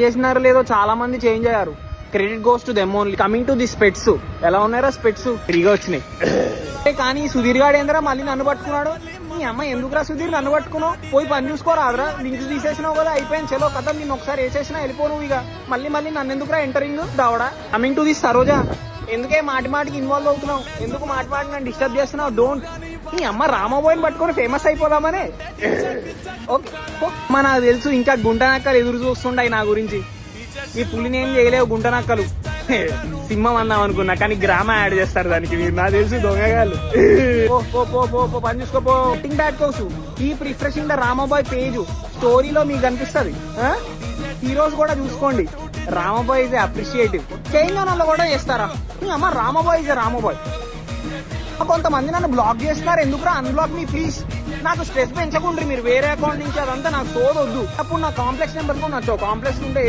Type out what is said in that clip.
చేసినారు లేదో చాలా మంది చేంజ్ అయ్యారు. Credit goes to them only. Coming to the స్పెట్స్, ఎలా ఉన్నారా స్పెట్స్? ఫ్రీగా వచ్చినాయి. కానీ సుధీర్ గాడు ఏంద్రా మళ్ళీ నన్ను పట్టుకున్నాడు. నీ అమ్మ ఎందుకురా సుధీర్ నన్ను పట్టుకున్నావు? పోయి పని చూసుకోరాదురా. లింక్స్ తీసేసినావు కదా, అయిపోయింది. చలో కథ, నిన్ను ఒకసారి వేసేసినా వెళ్ళిపోను. ఇక మళ్ళీ నన్ను ఎందుకురా ఎంటరింగ్ దావడా? కమింగ్ టు దిస్ సరోజా, ఎందుకే మాటికి ఇన్వాల్వ్ అవుతున్నావు? ఎందుకు మాటి నన్ను డిస్టర్బ్ చేస్తున్నావు? డోంట్. నీ అమ్మ రామబోయిని పట్టుకొని ఫేమస్ అయిపోదామనే. ఓకే నాకు తెలుసు, ఇంకా గుంటనక్కలు ఎదురు చూస్తుంటాయి నా గురించి. ఈ పులిని ఏం చేయలేవు గుంటనక్కలు. సింహం అందాం అనుకున్నా, కానీ గ్రామ యాడ్ చేస్తారు దానికి. మీరు నాకు తెలుసు దొంగగాళ్ళు. పని చూసుకోపో. డాట్ కోసు కీప్ రిఫ్రెషింగ్ ద రామబాయ్ పేజ్. స్టోరీలో మీకు కనిపిస్తుంది. హీరోస్ కూడా చూసుకోండి. రామబాయ్ ఇస్ అప్రిషియేటివ్. చైనా కూడా చేస్తారా? అమ్మ రామబాయ్ ఇస్ రామబాయ్. కొంతమంది నన్ను బ్లాక్ చేస్తున్నారు. ఎందుకురా? Unblock me please. నాకు స్ట్రెస్ పెంచకుండ్రి మీరు వేరే అకౌంట్ నుంచి. అదంతా నాకు సోదొద్దు. అప్పుడు నా కాంప్లెక్స్ నెంబర్ నచ్చో. కాంప్లెక్స్ ఉంటే